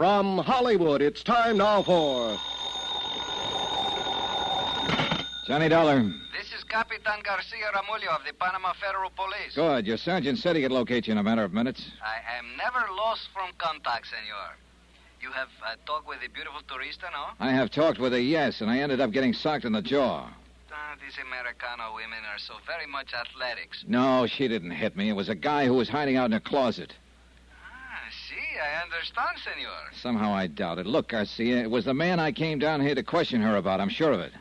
From Hollywood, it's time now for... Johnny Dollar. This is Capitan Garcia Ramullo of the Panama Federal Police. Good. Your sergeant said he could locate you in a matter of minutes. I am never lost from contact, senor. You have talked with the beautiful turista, no? I have talked with her, yes, and I ended up getting socked in the jaw. These Americano women are so very much athletics. No, she didn't hit me. It was a guy who was hiding out in a closet. See, I understand, senor. Somehow I doubt it. Look, Garcia, it was the man I came down here to question her about. I'm sure of it.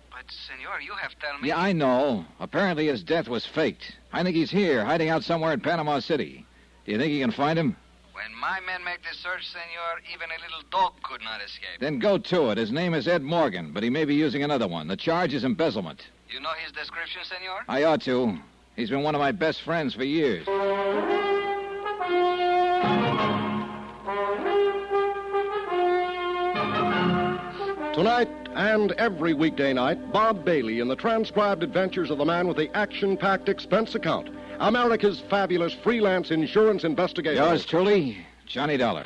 But, senor, you have told me... Yeah, I know. Apparently his death was faked. I think he's here, hiding out somewhere in Panama City. Do you think you can find him? When my men make the search, senor, even a little dog could not escape. Then go to it. His name is Ed Morgan, but he may be using another one. The charge is embezzlement. You know his description, senor? I ought to. He's been one of my best friends for years. Tonight and every weekday night, Bob Bailey in the transcribed adventures of the man with the action-packed expense account. America's fabulous freelance insurance investigator. Yours truly, Johnny Dollar.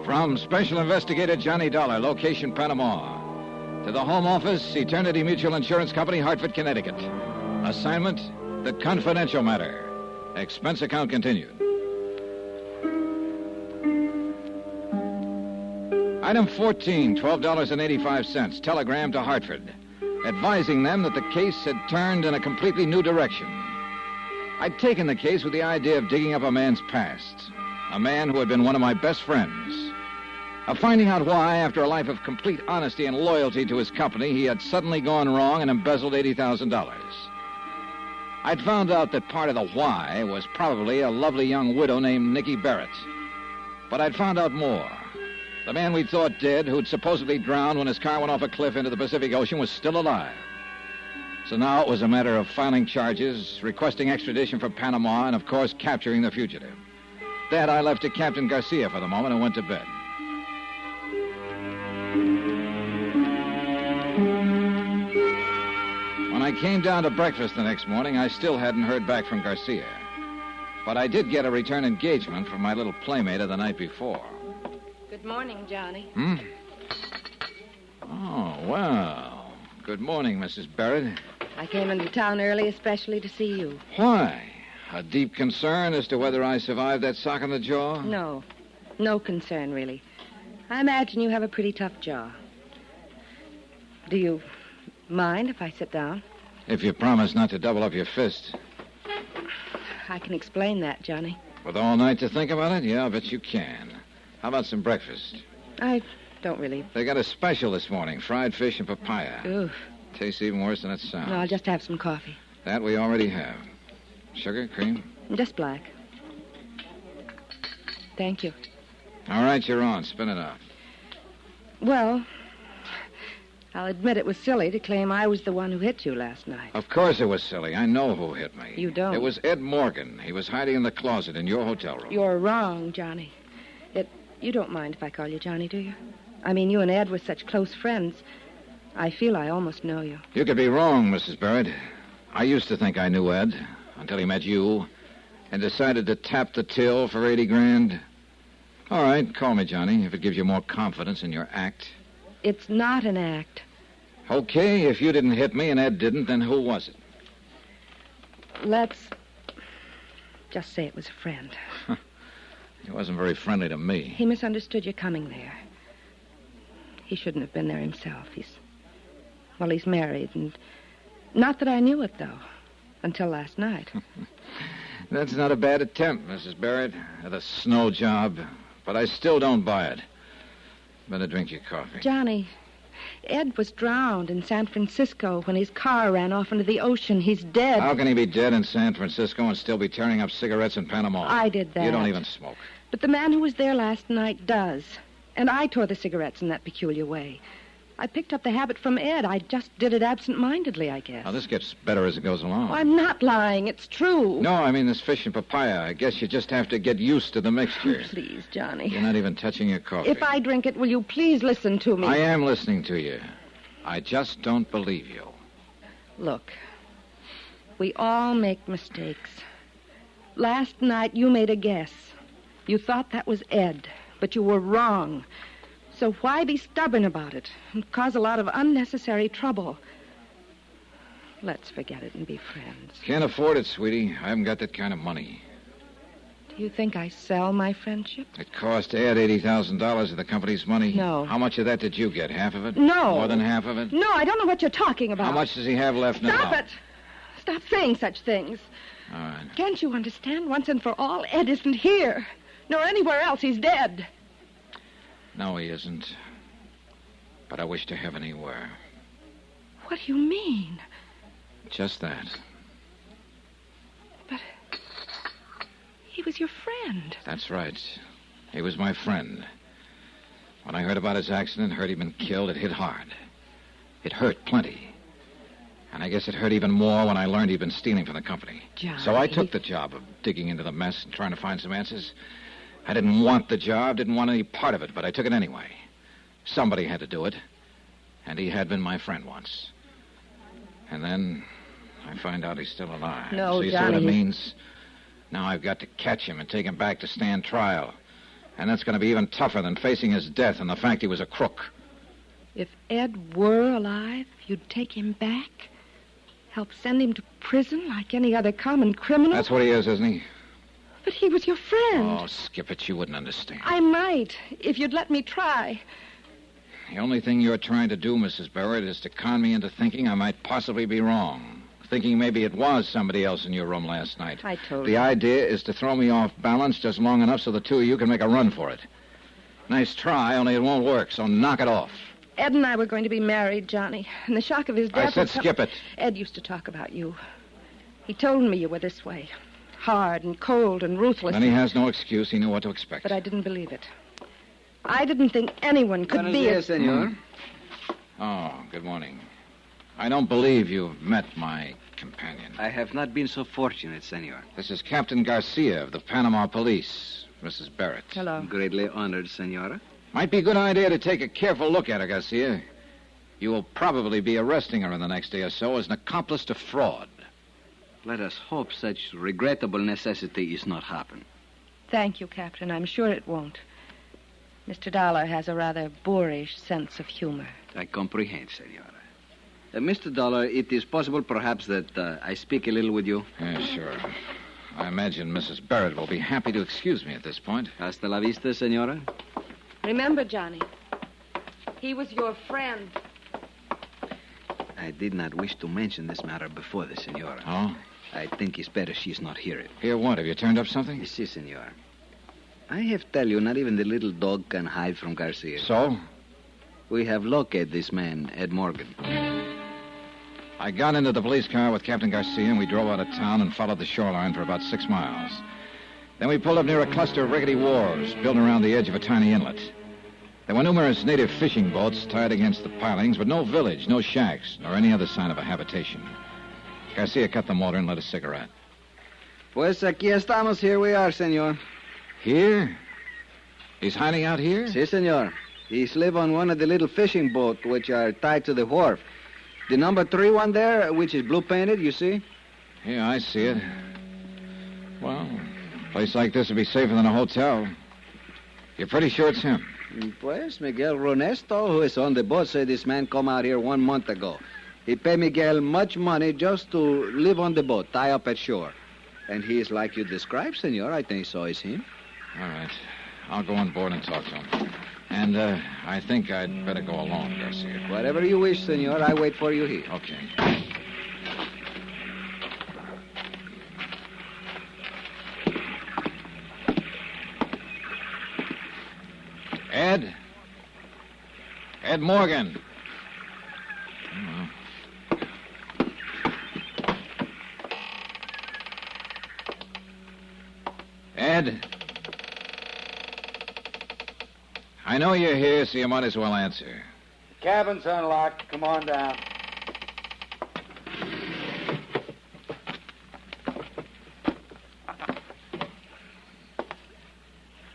From Special Investigator Johnny Dollar, location Panama. To the Home Office, Eternity Mutual Insurance Company, Hartford, Connecticut. Assignment, the confidential matter. Expense account continued. Item 14, $12.85. Telegram to Hartford, advising them that the case had turned in a completely new direction. I'd taken the case with the idea of digging up a man's past. A man who had been one of my best friends. Of finding out why, after a life of complete honesty and loyalty to his company, he had suddenly gone wrong and embezzled $80,000. I'd found out that part of the why was probably a lovely young widow named Nicky Barrett. But I'd found out more. The man we'd thought dead, who'd supposedly drowned when his car went off a cliff into the Pacific Ocean, was still alive. So now it was a matter of filing charges, requesting extradition from Panama, and, of course, capturing the fugitive. That I left to Captain Garcia for the moment and went to bed. When I came down to breakfast the next morning, I still hadn't heard back from Garcia. But I did get a return engagement from my little playmate of the night before. Good morning, Johnny. Oh, well. Good morning, Mrs. Barrett. I came into town early especially to see you. Why? A deep concern as to whether I survived that sock in the jaw? No concern, really. I imagine you have a pretty tough jaw. Do you mind if I sit down? If you promise not to double up your fist. I can explain that, Johnny. With all night to think about it? Yeah, I bet you can. How about some breakfast? I don't really... They got a special this morning, fried fish and papaya. Ooh. Tastes even worse than it sounds. No, I'll just have some coffee. That we already have. Sugar, cream? Just black. Thank you. All right, you're on. Spin it out. Well, I'll admit it was silly to claim I was the one who hit you last night. Of course it was silly. I know who hit me. You don't? It was Ed Morgan. He was hiding in the closet in your hotel room. You're wrong, Johnny. You don't mind if I call you Johnny, do you? I mean, you and Ed were such close friends. I feel I almost know you. You could be wrong, Mrs. Barrett. I used to think I knew Ed until he met you and decided to tap the till for $80,000. All right, call me Johnny if it gives you more confidence in your act. It's not an act. Okay, if you didn't hit me and Ed didn't, then who was it? Let's just say it was a friend. He wasn't very friendly to me. He misunderstood your coming there. He shouldn't have been there himself. He's married, and not that I knew it, though, until last night. That's not a bad attempt, Mrs. Barrett, at a snow job, but I still don't buy it. Better drink your coffee. Johnny, Ed was drowned in San Francisco when his car ran off into the ocean. He's dead. How can he be dead in San Francisco and still be tearing up cigarettes in Panama? I did that. You don't even smoke. But the man who was there last night does. And I tore the cigarettes in that peculiar way. I picked up the habit from Ed. I just did it absent-mindedly, I guess. Now, this gets better as it goes along. Oh, I'm not lying. It's true. No, I mean this fish and papaya. I guess you just have to get used to the mixture. Oh, please, Johnny. You're not even touching your coffee. If I drink it, will you please listen to me? I am listening to you. I just don't believe you. Look, we all make mistakes. Last night, you made a guess. You thought that was Ed, but you were wrong. So why be stubborn about it and cause a lot of unnecessary trouble? Let's forget it and be friends. Can't afford it, sweetie. I haven't got that kind of money. Do you think I sell my friendship? It cost Ed $80,000 of the company's money. No. How much of that did you get? Half of it? No. More than half of it? No, I don't know what you're talking about. How much does he have left now? Stop it! Stop saying such things. All right. Can't you understand once and for all? Ed isn't here, nor anywhere else. He's dead. No, he isn't. But I wish to heaven he were. What do you mean? Just that. But he was your friend. That's right. He was my friend. When I heard about his accident, heard he'd been killed, it hit hard. It hurt plenty. And I guess it hurt even more when I learned he'd been stealing from the company. Johnny. So I took the job of digging into the mess and trying to find some answers. I didn't want the job, didn't want any part of it, but I took it anyway. Somebody had to do it. And he had been my friend once. And then I find out he's still alive. No, so you Johnny. see what it means? Now I've got to catch him and take him back to stand trial. And that's going to be even tougher than facing his death and the fact he was a crook. If Ed were alive, you'd take him back? Help send him to prison like any other common criminal? That's what he is, isn't he? But he was your friend. Oh, skip it. You wouldn't understand. I might, if you'd let me try. The only thing you're trying to do, Mrs. Barrett, is to con me into thinking I might possibly be wrong. Thinking maybe it was somebody else in your room last night. I told The you. idea is to throw me off balance just long enough so the two of you can make a run for it. Nice try, only it won't work, so knock it off. Ed and I were going to be married, Johnny. And the shock of his death... I said skip it. Ed used to talk about you. He told me you were this way. Hard and cold and ruthless. Then he has no excuse. He knew what to expect. But I didn't believe it. I didn't think anyone could be... Buenos días, senor. Oh, good morning. I don't believe you've met my companion. I have not been so fortunate, senor. This is Captain Garcia of the Panama Police, Mrs. Barrett. Hello. Greatly honored, senora. Might be a good idea to take a careful look at her, Garcia. You will probably be arresting her in the next day or so as an accomplice to fraud. Let us hope such regrettable necessity is not happen. Thank you, Captain. I'm sure it won't. Mr. Dollar has a rather boorish sense of humor. I comprehend, senora. Mr. Dollar, it is possible perhaps that I speak a little with you? Yeah, sure. I imagine Mrs. Barrett will be happy to excuse me at this point. Hasta la vista, senora. Remember, Johnny, he was your friend. I did not wish to mention this matter before the senora. Oh? I think it's better she's not here. Here, what? Have you turned up something? Si, senor. I have tell you, not even the little dog can hide from Garcia. So? We have located this man, Ed Morgan. I got into the police car with Captain Garcia, and we drove out of town and followed the shoreline for about 6 miles. Then we pulled up near a cluster of rickety wharves built around the edge of a tiny inlet. There were numerous native fishing boats tied against the pilings, but no village, no shacks, nor any other sign of a habitation. Garcia cut the motor and lit a cigarette. Pues aquí estamos. Here we are, senor. Here? He's hiding out here? Si, senor. He's live on one of the little fishing boats which are tied to the wharf. The number 3 one there, which is blue-painted, you see? Yeah, I see it. Well, a place like this would be safer than a hotel. You're pretty sure it's him? Pues Miguel Ronesto, who is on the boat, said this man come out here 1 month ago. He paid Miguel much money just to live on the boat, tie up at shore. And he is like you described, senor. I think so is him. All right. I'll go on board and talk to him. And I think I'd better go alone, Garcia. Whatever you wish, senor. I wait for you here. Okay. Ed? Ed Morgan. Oh. Ed? I know you're here, so you might as well answer. Cabin's unlocked. Come on down.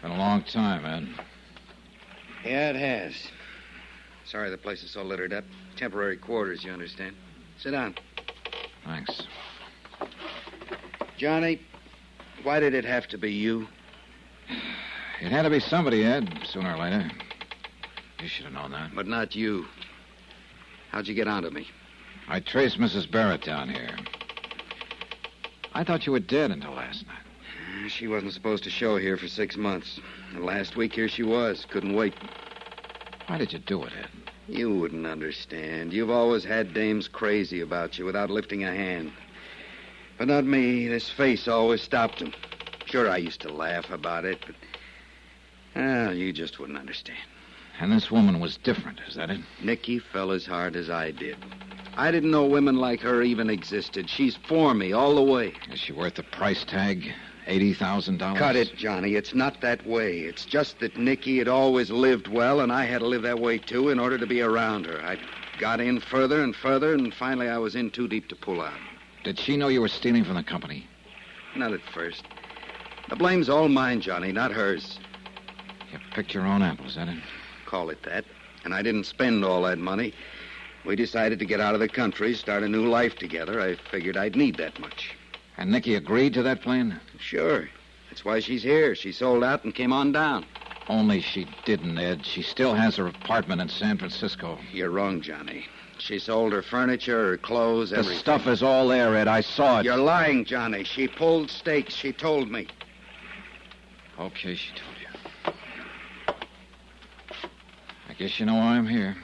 Been a long time, Ed. Yeah, it has. Sorry the place is so littered up. Temporary quarters, you understand. Sit down. Thanks. Johnny, why did it have to be you? It had to be somebody, Ed, sooner or later. You should have known that. But not you. How'd you get onto me? I traced Mrs. Barrett down here. I thought you were dead until last night. She wasn't supposed to show here for 6 months. And last week, here she was. Couldn't wait. Why did you do it, Ed? You wouldn't understand. You've always had dames crazy about you without lifting a hand. But not me. This face always stopped them. Sure, I used to laugh about it, but... Well, you just wouldn't understand. And this woman was different, is that it? Nicky fell as hard as I did. I didn't know women like her even existed. She's for me all the way. Is she worth the price tag? $80,000? Cut it, Johnny. It's not that way. It's just that Nicky had always lived well, and I had to live that way, too, in order to be around her. I got in further and further, and finally I was in too deep to pull out. Did she know you were stealing from the company? Not at first. The blame's all mine, Johnny, not hers. You picked your own apple, is that it? Call it that. And I didn't spend all that money. We decided to get out of the country, start a new life together. I figured I'd need that much. And Nicky agreed to that plan? Sure. That's why she's here. She sold out and came on down. Only she didn't, Ed. She still has her apartment in San Francisco. You're wrong, Johnny. She sold her furniture, her clothes, everything. The stuff is all there, Ed. I saw it. You're lying, Johnny. She pulled stakes. She told me. Okay, she told you. I guess you know why I'm here.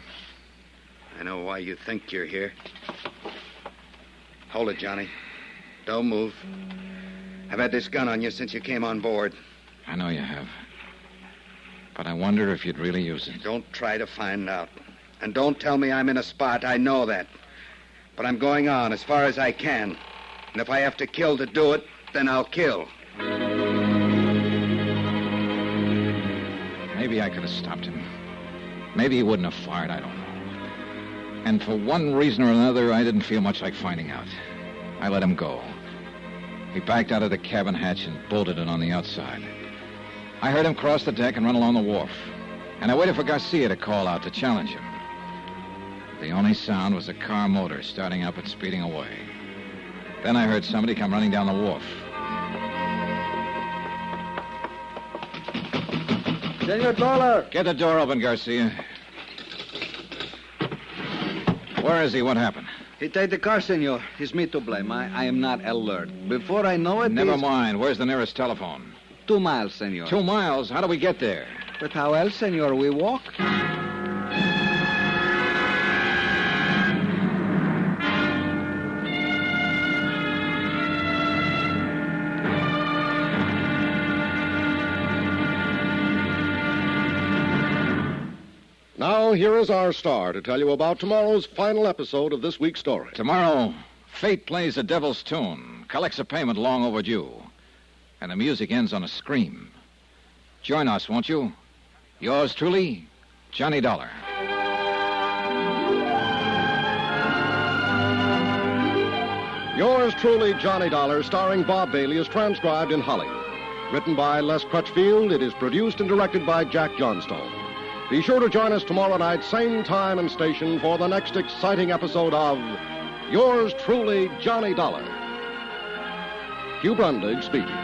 I know why you think you're here. Hold it, Johnny. Don't move. I've had this gun on you since you came on board. I know you have. But I wonder if you'd really use it. Don't try to find out. And don't tell me I'm in a spot. I know that. But I'm going on as far as I can. And if I have to kill to do it, then I'll kill. Maybe I could have stopped him. Maybe he wouldn't have fired. I don't know. And for one reason or another, I didn't feel much like finding out. I let him go. He backed out of the cabin hatch and bolted it on the outside. I heard him cross the deck and run along the wharf. And I waited for Garcia to call out to challenge him. The only sound was a car motor starting up and speeding away. Then I heard somebody come running down the wharf. Senor Dollar! Get the door open, Garcia. Where is he? What happened? He take the car, senor. It's me to blame. I am not alert. Before I know it... Never mind. Where's the nearest telephone? 2 miles, senor. 2 miles? How do we get there? But how else, senor? We walk. Now, here is our star to tell you about tomorrow's final episode of this week's story. Tomorrow, fate plays a devil's tune, collects a payment long overdue, and the music ends on a scream. Join us, won't you? Yours truly, Johnny Dollar. Yours truly, Johnny Dollar, starring Bob Bailey, is transcribed in Holly. Written by Les Crutchfield, it is produced and directed by Jack Johnstone. Be sure to join us tomorrow night, same time and station, for the next exciting episode of Yours truly, Johnny Dollar. Hugh Brundage speaking.